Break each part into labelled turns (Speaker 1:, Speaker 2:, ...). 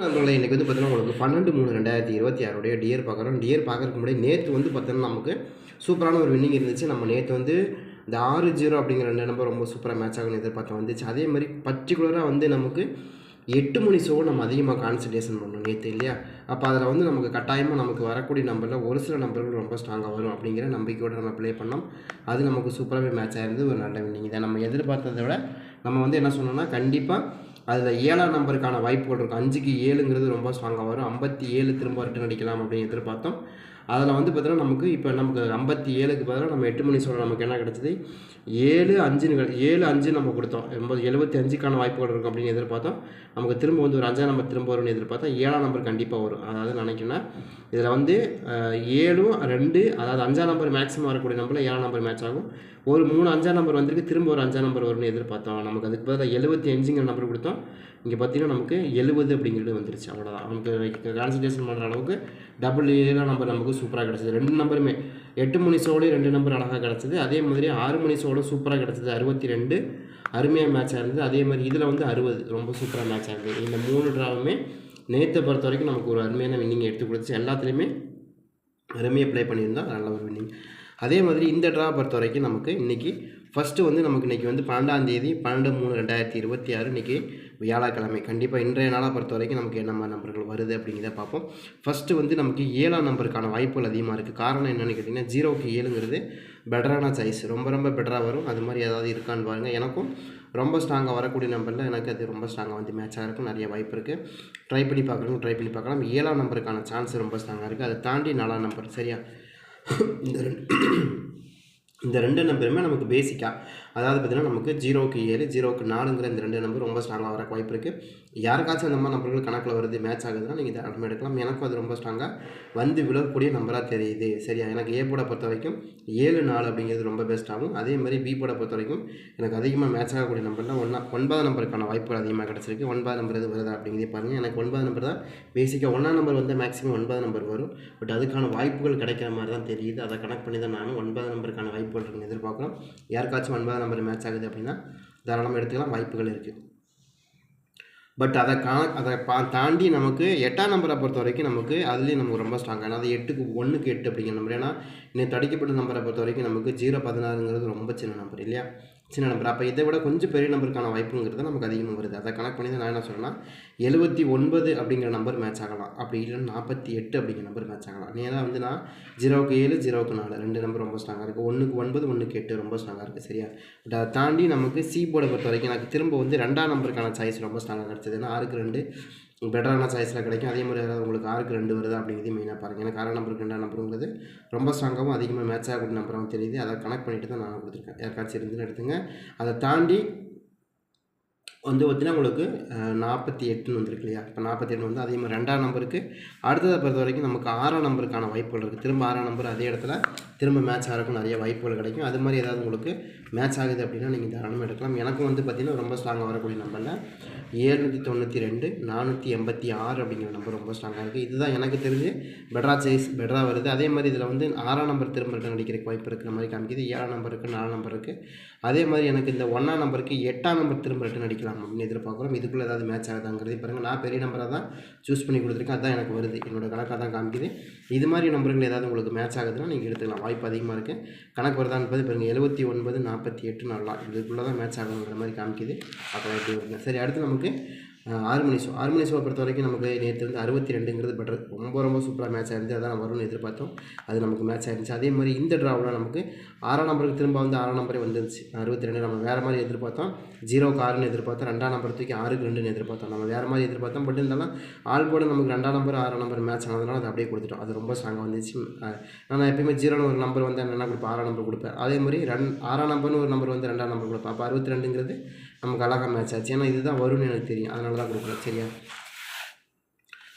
Speaker 1: நண்பர்களே இன்றைக்கி வந்து பார்த்தீங்கன்னா உங்களுக்கு 12/3/2026 டியர் பார்க்குறோம். டியர் பார்க்கறதுக்கு முன்னாடி நேற்று வந்து பார்த்தீங்கன்னா நமக்கு சூப்பரான ஒரு வின்னிங் இருந்துச்சு. நம்ம நேற்று வந்து இந்த 6-0 அப்படிங்கிற 2 நம்பர் ரொம்ப சூப்பராக மேட்ச் ஆகும்னு எதிர்பார்த்து வந்துச்சு. அதே மாதிரி பர்டிகுலராக வந்து நமக்கு 8 மணி ஷோ நம்ம அதிகமாக கான்சன்ட்ரேஷன் பண்ணோம் நேற்று இல்லையா? அப்போ அதில் வந்து நமக்கு கட்டாயமாக நமக்கு வரக்கூடிய நம்பரில் ஒரு சில நம்பர்கள் ரொம்ப ஸ்ட்ராங்காக வரும் அப்படிங்கிற நம்பிக்கையோடு நம்ம ப்ளே பண்ணோம். அது நமக்கு சூப்பராகவே மேட்ச் ஆகிருந்தது. ஒரு நல்ல வின்னிங் தான். நம்ம எதிர்பார்த்ததை விட நம்ம வந்து என்ன சொன்னோம்னா கண்டிப்பாக அதில் 7ஆம் நம்பருக்கான வாய்ப்புகள் இருக்கும். 5க்கு 7ங்கிறது ரொம்ப ஸ்ட்ராங்காக வரும். 57 திரும்ப ரிட்டன் அடிக்கலாம் அப்படின்னு எதிர்பார்த்தோம். அதில் வந்து பார்த்தீங்கன்னா நமக்கு இப்போ நமக்கு 57க்கு பதிலாக நம்ம 8 மணி சொல்ல நமக்கு என்ன கிடச்சிது 7-5 நம்ம கொடுத்தோம். 75க்கான வாய்ப்புகள் இருக்கும் அப்படின்னு எதிர்பார்த்தோம். நமக்கு திரும்ப வந்து ஒரு 5ஆம் நம்பர் திரும்ப வரும்னு எதிர்பார்த்தா 7ஆம் நம்பர் கண்டிப்பாக வரும். அதாவது நினைக்கிறேன்னா இதில் வந்து 7-2 அதாவது 5ஆம் நம்பர் மேக்ஸிமம் வரக்கூடிய நம்பரில் 7ஆம் நம்பர் மேட்ச் ஆகும். ஒரு 3 5ஆம் நம்பர் வந்திருக்கு, திரும்ப ஒரு 5ஆம் நம்பர் வரும்னு எதிர்பார்த்தோம். நமக்கு அதுக்கு பதிலாக 75ங்கிற நம்பர் கொடுத்தோம். இங்கே பார்த்தீங்கன்னா நமக்கு 70 அப்படிங்கிறது வந்துருச்சு. அவ்வளோதான். நமக்கு கான்சன்ட்ரேஷன் பண்ணுற அளவுக்கு டபுள் 7ஆம் நம்பர் நமக்கு சூப்பராக கிடச்சிது. 2 நம்பருமே 8 மணி ஷோலையும் 2 நம்பர் அழகாக கிடச்சிது. அதே மாதிரி 6 மணி ஷோவில் சூப்பராக கிடச்சிது. 62 அருமையாக மேட்சாக இருந்தது. அதே மாதிரி இதில் வந்து 60 ரொம்ப சூப்பராக மேட்சாக இருந்தது. இந்த 3 ட்ராவுமே நேற்றை பொறுத்த வரைக்கும் நமக்கு ஒரு அருமையான வின்னிங் எடுத்து கொடுத்துச்சு. எல்லாத்துலேயுமே அருமையாக ப்ளே பண்ணியிருந்தோம். நல்ல ஒரு வின்னிங். அதே மாதிரி இந்த ட்ரா பொறுத்த வரைக்கும் நமக்கு இன்றைக்கி ஃபஸ்ட்டு வந்து நமக்கு இன்றைக்கி வந்து 12ஆம் தேதி 12/3/2026 இன்றைக்கி வியாழக்கிழமை. கண்டிப்பாக இன்றைய நாளாக பொறுத்த வரைக்கும் நமக்கு என்ன நம்பர்கள் வருது அப்படிங்கிறத பார்ப்போம். ஃபஸ்ட்டு வந்து நமக்கு 7ஆம் நம்பருக்கான வாய்ப்புகள் அதிகமாக இருக்குது. காரணம் என்னென்னு கேட்டிங்கன்னா 0க்கு 7ங்கிறது பெட்டரான சாய்ஸ். ரொம்ப ரொம்ப பெட்டராக வரும். அது மாதிரி ஏதாவது இருக்கான்னு பாருங்கள். எனக்கும் ரொம்ப ஸ்ட்ராங்காக வரக்கூடிய நம்பரில் எனக்கு அது ரொம்ப ஸ்ட்ராங்காக வந்து மேட்ச் ஆகிறதுக்கும் நிறைய வாய்ப்பு இருக்குது. ட்ரை பண்ணி பார்க்கலாம். 7ஆம் நம்பருக்கான சான்ஸ் ரொம்ப ஸ்ட்ராங்காக இருக்குது. அதை தாண்டி 4ஆம் நம்பர் சரியா இந்த 2 நம்பருமே நமக்கு பேசிக்காக அதாவது பார்த்திங்கன்னா நமக்கு 0க்கு 7 0க்கு 4ங்கிற இந்த 2 நம்பர் ரொம்ப ஸ்ட்ராங்காக வர வாய்ப்பு இருக்குது. யாருக்காச்சும் அந்த மாதிரி நம்பர்கள் கணக்கில் வருது மேட்ச் ஆகுதுன்னா நீங்கள் தாராளமாக எடுக்கலாம். எனக்கும் அது ரொம்ப ஸ்ட்ராங்காக வந்து விழக்கூடிய நம்பராக தெரியுது சரியா. எனக்கு ஏ போட பொறுத்த வரைக்கும் 7-4 அப்படிங்கிறது ரொம்ப பெஸ்ட்டாகும். அதே மாதிரி பி போட பொறுத்த வரைக்கும் எனக்கு அதிகமாக மேட்ச் ஆகக்கூடிய நம்பர்லாம் 9ஆம் நம்பருக்கான வாய்ப்புகள் அதிகமாக கிடச்சிருக்கு. 9ஆம் நம்பர் எது வருதா அப்படிங்கிறதே பாருங்கள். எனக்கு 9ஆம் நம்பர் தான் பேசிக்காக 1ஆம் நம்பர் வந்து மேக்ஸிமம் 9ஆம் நம்பர் வரும். பட் அதுக்கான வாய்ப்புகள் கிடைக்கிற மாதிரி தான் தெரியுது. அதை கனெக்ட் பண்ணி தான் நானும் 9ஆம் நம்பருக்கான வாய்ப்புகள் இருக்குன்னு எதிர்பார்க்குறோம். யாருக்காச்சும் 9ஆம் நம்பர் மேட்ச் ஆகுது அப்படின்னா தாராளமாக எடுத்துக்கலாம், வாய்ப்புகள் இருக்குது. பட் அதை தாண்டி நமக்கு 8ஆம் நம்பரை பொறுத்த வரைக்கும் நமக்கு அதுலேயும் நமக்கு ரொம்ப ஸ்ட்ராங்காக அதாவது 8க்கு 1க்கு 8 அப்படிங்கிற நம்பர். ஏன்னா இன்னும் தடிக்கப்பட்ட நம்பரை பொறுத்த வரைக்கும் நமக்கு 0-16ங்கிறது ரொம்ப சின்ன நம்பர் இல்லையா, சின்ன நம்பர். அப்போ இதை விட கொஞ்சம் பெரிய நம்பருக்கான வாய்ப்புங்கிறது நமக்கு அதிகமாக வருது. அதை கனெக்ட் பண்ணி தான் நான் என்ன சொல்கிறேன்னா 79 அப்படிங்கிற நம்பர் மேட்ச் ஆகலாம். அப்படி இல்லைன்னா 48 அப்படிங்கிற நம்பர் மேட்ச் ஆகலாம். நேராக வந்து நான் 0க்கு 7 0க்கு 4 2 நம்பர் ரொம்ப ஸ்ட்ராங்காக இருக்குது. 1க்கு 9 1க்கு 8 ரொம்ப ஸ்ட்ராங்காக இருக்குது சரியா. பட் அதை தாண்டி நமக்கு சி போர்டை பொறுத்த வரைக்கும் எனக்கு திரும்ப வந்து 2ஆம் நம்பருக்கான சாய்ஸ் ரொம்ப ஸ்ட்ராங்காக கிடச்சிது. ஏன்னா 6க்கு 2 பெட்டரான சாய்ஸில் கிடைக்கும். அதே மாதிரி ஏதாவது உங்களுக்கு 6க்கு 2 வருதா அப்படிங்கிறது மெயினாக பாருங்கள். எனக்கு 6ஆம் நம்பருக்கு 2ஆம் நம்பருங்கிறது ரொம்ப ஸ்ட்ராங்காகவும் அதிகமாக மேட்ச் ஆகக்கூடிய நம்பராகவும் தெரியுது. அதை கனெக்ட் பண்ணிட்டு தான் நான் கொடுத்துருக்கேன். யாருக்காச்சும் இருந்துன்னு எடுத்துங்க. அதை தாண்டி வந்து பார்த்திங்கன்னா உங்களுக்கு 48ன்னு வந்துருக்கு இல்லையா. இப்போ 48 வந்து அதே மாதிரி 2ஆம் நம்பருக்கு அடுத்ததை பொறுத்த வரைக்கும் நமக்கு 6ஆம் நம்பருக்கான வாய்ப்புகள் இருக்குது. திரும்ப 6ஆம் நம்பர் அதே இடத்துல திரும்ப மேட்ச் ஆகிறதுக்கும் நிறைய வாய்ப்புகள் கிடைக்கும். அது மாதிரி ஏதாவது உங்களுக்கு மேட்ச் ஆகுது அப்படின்னா நீங்கள் தாராளமாக எடுக்கலாம். எனக்கும் வந்து பார்த்திங்கன்னா ரொம்ப ஸ்ட்ராங்காக வரக்கூடிய நம்பரில் 792 486 அப்படிங்கிற நம்பர் ரொம்ப ஸ்ட்ராங்காக இருக்குது. இதுதான் எனக்கு தெரிஞ்சு பெட்டராக வருது. அதே மாதிரி இதில் வந்து 6ஆம் நம்பர் திரும்ப ரிட்டன் அடிக்கிறதுக்கு வாய்ப்பு இருக்கிற மாதிரி காமிக்குது. 7ஆம் நம்பர் இருக்குது, 4ஆம் நம்பர் இருக்குது. அதே மாதிரி எனக்கு இந்த 1ஆம் நம்பருக்கு 8ஆம் நம்பர் திரும்ப ரிட்டன் அடிக்கலாம் அப்படின்னு எதிர்பார்க்குறோம். இதுக்குள்ளே ஏதாவது மேட்ச் ஆகுதாங்கிறதே பாருங்கள். நான் பெரிய நம்பராக தான் சூஸ் பண்ணி கொடுத்துருக்கேன். அதுதான் எனக்கு வருது, என்னோடய கணக்காக தான் காமிக்குது. இது மாதிரி நம்பர்கள் ஏதாவது உங்களுக்கு மேட்ச் ஆகுதுன்னா நீங்கள் எடுத்துக்கலாம், வாய்ப்பு அதிகமாக இருக்குது. கணக்கு வருதான்னு பார்த்து பாருங்கள். 79 48 நல்லா இதுக்குள்ளே தான் மேட்ச் ஆகுங்கிற மாதிரி காமிக்குது. அப்போ எப்படி வருங்க. சரி, அடுத்து நமக்கு 6 மணி ஷோ பொறுத்த வரைக்கும் நமக்கு நேற்று வந்து 62ங்கிறது பெட்டர். ரொம்ப சூப்பராக மேட்ச் ஆகிருந்துச்சு. அதான் வரும்னு எதிர்பார்த்தோம். அது நமக்கு மேட்ச் ஆகிருந்துச்சு. அதே மாதிரி இந்த ட்ராவில் நமக்கு 6ஆம் நம்பருக்கு திரும்ப வந்து 6ஆம் நம்பரே வந்துருச்சு. 62 நம்ம வேறு மாதிரி எதிர்பார்த்தோம். 0க்கு 6ன்னு எதிர்பார்த்தோம். 2ஆம் நம்பர் தூக்கி 6க்கு 2ன்னு எதிர்பார்த்தோம். நம்ம வேறு மாதிரி எதிர்பார்த்தோம். பட் இருந்தாலும் ஆள் போட நமக்கு 2ஆம் நம்பர் 6ஆம் நம்பர் மேட்ச் ஆனதுனால அதை அப்படியே கொடுத்துட்டோம். அது ரொம்ப ஸ்ட்ராங்காக வந்துச்சு. நான் எப்பயுமே 0ன்னு ஒரு நம்பர் வந்து என்ன கொடுப்பேன், 6ஆம் நம்பர் கொடுப்பேன். அதே மாதிரி 6ஆம் நம்பர்னு ஒரு நம்பர் வந்து 2ஆம் நம்பர் கொடுப்பேன். அப்போ 62ங்கிறது நமக்கு அழகாக மேட்ச் ஆச்சு. ஏன்னா இதுதான் வரும்னு எனக்கு தெரியும், அதனால தான் கொடுக்குறேன் சரியா.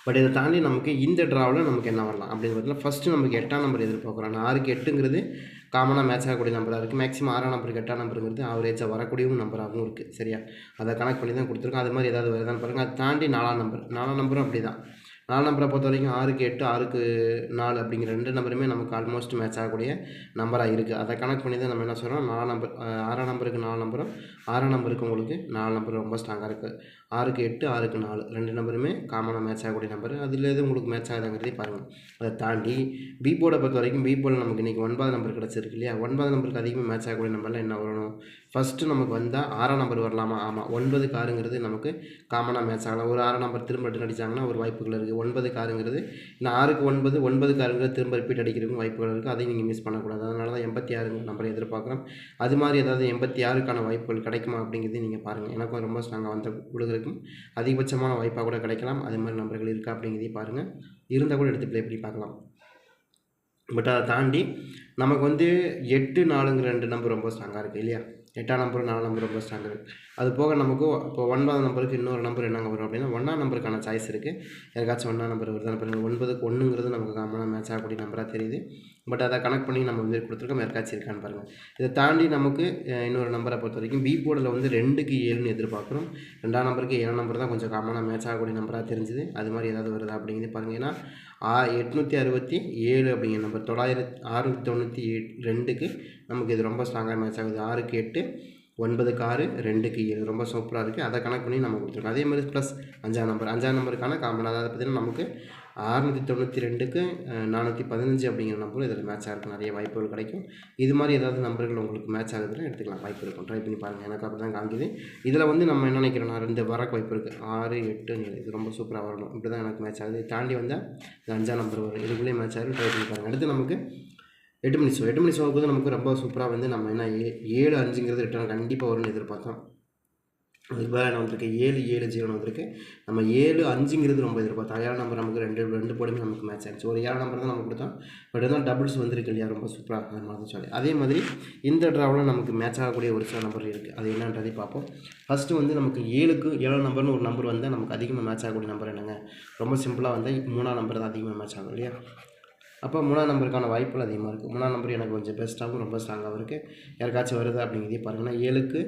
Speaker 1: பட் இதை தாண்டி நமக்கு இந்த ட்ராவில் நமக்கு என்ன வரலாம் அப்படின்னு பார்த்தீங்கன்னா ஃபஸ்ட்டு நமக்கு 8ஆம் நம்பர் எதிர்பார்க்குறோம். 6க்கு 8ங்கிறது காமனாக மேட்ச் ஆகக்கூடிய நம்பராக இருக்குது. மேக்ஸிமம் 6ஆம் நம்பருக்கு 8ஆம் நம்பருங்கிறது ஆவரேஜாக வரக்கூடியவும் நம்பராகவும் இருக்குது சரியா. அதை கனெக்ட் பண்ணி தான் கொடுத்துருக்கோம். அது மாதிரி ஏதாவது வருதான்னு பாருங்கள். அதை தாண்டி 4ஆம் நம்பரும் அப்படி தான். 4 நம்பரை பொறுத்த வரைக்கும் 6க்கு 8 6க்கு 4 அப்படிங்கிற 2 நம்பருமே நமக்கு ஆல்மோஸ்ட் மேட்ச் ஆகக்கூடிய நம்பராக இருக்குது. அதை கனெக்ட் பண்ணி தான் நம்ம என்ன சொல்கிறோம், 6ஆம் நம்பருக்கு 4 நம்பரும் 6ஆம் நம்பருக்கு உங்களுக்கு 4 நம்பர் ரொம்ப ஸ்ட்ராங்காக இருக்குது. 6க்கு 8, 6க்கு 4 2 நம்பருமே காமனாக மேட்ச் ஆகக்கூடிய நம்பர். அதில் எது உங்களுக்கு மேட்ச் ஆகுதாங்கிறதையும் பாருங்கள். அதை தாண்டி பி போர்டை பொறுத்த வரைக்கும் பி போர்டில் நமக்கு இன்றைக்கி 9ஆம் நம்பர் கிடச்சிருக்கு இல்லையா? 9ஆம் நம்பருக்கு அதிகமாக மேட்ச் ஆகக்கூடிய நம்பரில் என்ன வரணும்? ஃபஸ்ட்டு நமக்கு வந்தால் 6ஆம் நம்பர் வரலாமா? ஆமாம். 9க்கு 6ங்கிறது நமக்கு காமனாக மேட்ச் ஆகலாம். ஒரு 6ஆம் நம்பர் திரும்ப ரிட்டன் அடித்தாங்கன்னா ஒரு வாய்ப்புகள் இருக்குது. 9க்கு 6ங்கிறது இன்னும் 6க்கு 9, 9க்கு 6ங்கிறது திரும்ப ரிப்பீட் அடிக்கிறதுக்கும் வாய்ப்புகள் இருக்குது. அதையும் நீங்கள் மிஸ் பண்ணக்கூடாது. அதனால தான் 86ங்கிற நம்பரை எதிர்பார்க்குறோம். அது மாதிரி ஏதாவது 86க்கான வாய்ப்புகள் கிடைக்குமா அப்படிங்கிறதையும் நீங்கள் பாருங்கள். எனக்கும் ரொம்ப ஸ்ட்ராங்காக வந்து கொடுக்குறதுக்கும் அதிகபட்சமான வாய்ப்பாக கூட கிடைக்கலாம். அது மாதிரி நம்பர்கள் இருக்கா அப்படிங்கிறதையும் பாருங்கள். இருந்தால் கூட எடுத்து ப்ளே பண்ணி பார்க்கலாம். பட் அதை தாண்டி நமக்கு வந்து 8, 4ங்கிற 2 நம்பர் ரொம்ப ஸ்ட்ராங்காக இருக்குது இல்லையா? 8ஆம் நம்பர் 4 நம்பர் ரொம்ப ஸ்ட்ராங்காக இருக்குது. அது போக நமக்கு இப்போ 9ஆம் நம்பருக்கு இன்னொரு நம்பர் என்னங்க வரும் அப்படின்னா 1ஆம் நம்பருக்கான சாய்ஸ் இருக்குது. யாருக்காச்சும் 1ஆம் நம்பர் வருது பாருங்கள். 9க்கு 1ங்கிறது நமக்கு காமனாக மேட்ச் ஆகக்கூடிய நம்பராக தெரியுது. பட் அதை கனெக்ட் பண்ணி நம்ம வந்து கொடுத்துருக்கோம். யாருக்காச்சும் இருக்கான்னு பாருங்கள். இதை தாண்டி நமக்கு இன்னொரு நம்பரை பொறுத்த வரைக்கும் பி போர்டில் வந்து 2க்கு 7ன்னு எதிர்பார்க்குறோம். 2ஆம் நம்பருக்கு 7ஆம் நம்பர் தான் கொஞ்சம் காமனாக மேட்ச் ஆகக்கூடிய நம்பராக தெரிஞ்சுது. அது மாதிரி ஏதாவது வருதா அப்படிங்கிறது பாருங்கள். ஏன்னா 867 அப்படிங்கிற நம்பர் 692க்கு நமக்கு இது ரொம்ப ஸ்ட்ராங்காக மேட்ச் ஆகுது. 6க்கு 8, 9க்கு 6, 2க்கு 7 ரொம்ப சூப்பராக இருக்குது. அதை கனெக்ட் பண்ணி நம்ம கொடுத்துருக்கோம். அதே மாதிரி ப்ளஸ் 5ஆம் நம்பருக்கான காமன் அதாவது பார்த்திங்கன்னா நமக்கு 692க்கு 415 அப்படிங்கிற நம்பரும் இதில் மேட்ச் ஆகிறதுக்கு நிறைய வாய்ப்புகள் கிடைக்கும். இது மாதிரி ஏதாவது நம்பர்கள் உங்களுக்கு மேட்ச் ஆகுதுன்னா எடுத்துக்கலாம், வாய்ப்பு இருக்கும். ட்ரை பண்ணி பாருங்கள். எனக்கு அப்படி தான் காமிக்குது. இதில் வந்து நம்ம என்ன நினைக்கிறோன்னா 2 வரக்கு வாய்ப்பு இருக்குது. 6, 8 இது ரொம்ப சூப்பராக வரணும். இப்படி தான் எனக்கு மேட்ச் ஆகுது. தாண்டி வந்தால் இது 5ஆம் நம்பர் வரும். இதுக்குள்ளேயே மேட்ச் ஆகுது. ட்ரை பண்ணி பாருங்கள். அடுத்து நமக்கு 8 மணி ஷோவுக்கு வந்து நமக்கு ரொம்ப சூப்பராக வந்து நம்ம என்ன 7, 5ங்கிறது ரிட்டர்ன் கண்டிப்பாக வரும்னு எதிர்பார்த்தோம். அதுக்கு வேறு என்ன வந்திருக்கு 7, 7, 0 வந்திருக்கு. நம்ம 7, 5ங்கிறது ரொம்ப எதிர்பார்த்தோம். 7ஆம் நம்பர் நமக்கு ரெண்டு போடுமே நமக்கு மேட்ச் ஆகிடுச்சு. ஒரு 7ஆம் நம்பர் தான் நம்ம கொடுத்தோம். பட் இருந்தாலும் டபுள்ஸ் வந்திருக்கு இல்லையா? ரொம்ப சூப்பராக அந்த மாதிரி தான் சொல்லி. அதே மாதிரி இந்த ட்ராவில் நமக்கு மேட்ச் ஆகக்கூடிய ஒரு சில நம்பர் இருக்குது. அது என்னன்றதை பார்ப்போம். ஃபஸ்ட்டு வந்து நமக்கு 7ஆம் நம்பர்னு ஒரு நம்பர் வந்தால் நமக்கு அதிகமாக மேட்ச் ஆகக்கூடிய நம்பர் என்னங்க? ரொம்ப சிம்பிளாக வந்தால் 3ஆம் நம்பர் தான் அதிகமாக மேட்ச் ஆகும் இல்லையா? அப்போ 3ஆம் நம்பருக்கான வாய்ப்புகள் அதிகமாக இருக்குது. 3ஆம் நம்பர் எனக்கு கொஞ்சம் பெஸ்ட்டாகவும் ரொம்ப ஸ்ட்ராங்காகவும் இருக்குது. யாருக்காச்சும் வருது அப்படிங்கிறதே பாருங்கன்னா 7க்கு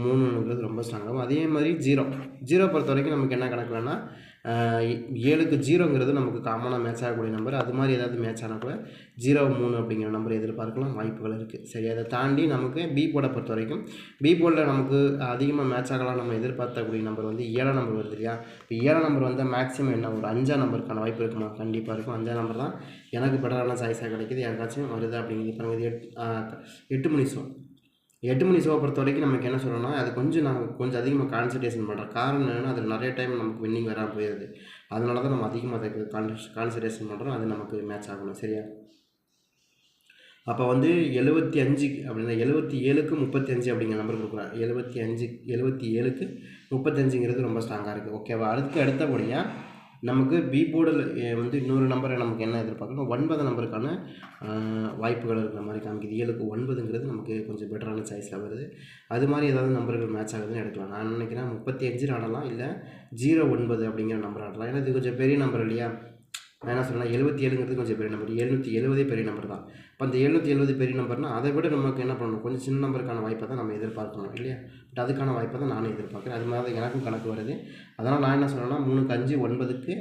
Speaker 1: 3ங்கிறது ரொம்ப ஸ்ட்ராங்காகும். அதே மாதிரி 0 பொறுத்த வரைக்கும் நமக்கு என்ன கணக்குலன்னா 7க்கு 0ங்கிறது நமக்கு காமனாக மேட்ச் ஆகக்கூடிய நம்பர். அது மாதிரி ஏதாவது மேட்ச் ஆனால் கூட 0, 3 அப்படிங்கிற நம்பர் எதிர்பார்க்கலாம், வாய்ப்புகள் இருக்குது. சரி, அதை தாண்டி நமக்கு பி போர்டை பொறுத்த வரைக்கும் பி போர்டில் நமக்கு அதிகமாக மேட்ச் ஆகலாம் நம்ம எதிர்பார்த்தக்கூடிய நம்பர் வந்து 7ஆம் நம்பர் வருது இல்லையா? இப்போ 7ஆம் நம்பர் வந்து மேக்ஸிமம் என்ன ஒரு 5ஆம் நம்பருக்கான வாய்ப்பு இருக்குமா? கண்டிப்பாக இருக்கும். 5ஆம் நம்பர் தான் எனக்கு பெட்டரான சாய்ஸாக கிடைக்கிது. யாருக்காச்சும் வருது அப்படிங்கிறது பாருங்கள். இது 8 மணி ஷோ. 8 மணி ஷோவை பொறுத்த வரைக்கும் நமக்கு என்ன சொல்லணும்னா அது கொஞ்சம் அதிகமாக கான்சன்ட்ரேஷன் பண்ணுறோம். காரணம் என்னென்னா அதில் நிறைய டைம் நமக்கு வின்னிங் வராமல் போயிடுது. அதனால தான் நம்ம அதிகமாக அதுக்கு கான்சன்ட்ரேஷன் பண்ணுறோம். அது நமக்கு மேட்ச் ஆகணும். சரியா? அப்போ வந்து 75 அப்படின்னா 77க்கு 35 அப்படிங்கிற நம்பர் கொடுக்குறேன். 77க்கு 35ங்கிறது ரொம்ப ஸ்ட்ராங்காக இருக்குது. ஓகேவா? அடுத்தபடியாக நமக்கு பி போர்டில் வந்து இன்னொரு நம்பரை நமக்கு என்ன எதிர்பார்க்கணும் 9ஆம் நம்பருக்கான வாய்ப்புகள் இருக்கிற மாதிரி காமிக்குது. 7க்கு 9ங்கிறது நமக்கு கொஞ்சம் பெட்டரான சாய்ஸில் வருது. அது மாதிரி ஏதாவது நம்பர்கள் மேட்ச் ஆகுதுன்னு எடுக்கலாம். நான் நினைக்கிறேன் 35 ஆடலாம், இல்லை 09 அப்படிங்கிற நம்பர் ஆடலாம். ஏன்னா இது கொஞ்சம் பெரிய நம்பர் இல்லையா? நான் என்ன சொல்லலாம் 77ங்கிறது கொஞ்சம் பெரிய நம்பர். 770 பெரிய நம்பர் தான். இப்போ அந்த 770 பெரிய நம்பர்னால் அதை விட நமக்கு என்ன பண்ணணும் கொஞ்சம் சின்ன நம்பருக்கான வாய்ப்பை தான் நம்ம எதிர்பார்க்கணும் இல்லையா? பட் அதுக்கான வாய்ப்பை தான் நானும் எதிர்பார்க்குறேன். அது மாதிரி தான் எனக்கும் கணக்கு வருது. அதனால் நான் என்ன சொல்லணும்னா 3க்கு 5, 9க்கு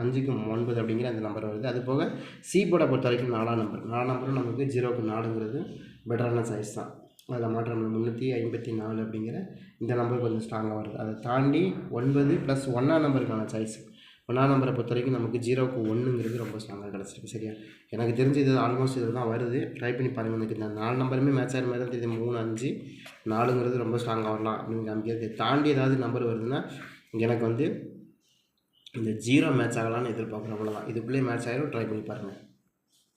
Speaker 1: 5க்கு 9 அப்படிங்கிற அந்த நம்பர் வருது. அது போக சி போர்டை பொறுத்த வரைக்கும் 4ஆம் நம்பரும் நமக்கு 0க்கு 4ங்கிறது பெட்டரான சாய்ஸ் தான். அதில் மாற்றம் 354 அப்படிங்கிற இந்த நம்பர் கொஞ்சம் ஸ்ட்ராங்காக வருது. அதை தாண்டி 9 + 1ஆம் நம்பருக்கான சாய்ஸ் 1ஆம் நம்பரை பொறுத்த வரைக்கும் நமக்கு 0க்கு 1ங்கிறது ரொம்ப ஸ்ட்ராங்காக கிடச்சிருக்கு. சரியா? எனக்கு தெரிஞ்சு இது ஆல்மோஸ்ட் இதில் தான் வருது. ட்ரை பண்ணி பாருங்கள். எனக்கு இந்த 4 நம்பருமே மேட்ச் ஆகிற மாதிரி தான் தெரியுது. 3, 5, 4ங்கிறது ரொம்ப ஸ்ட்ராங்காக வரலாம் அப்படின்னு காமிக்கிறது. தாண்டி ஏதாவது நம்பர் வருதுன்னா எனக்கு வந்து இந்த 0 மேட்ச் ஆகலான்னு எதிர்பார்க்குறேன். அவ்வளோதான். இதுக்குள்ளேயே மேட்ச் ஆகிடும். ட்ரை பண்ணி பாருங்கள்.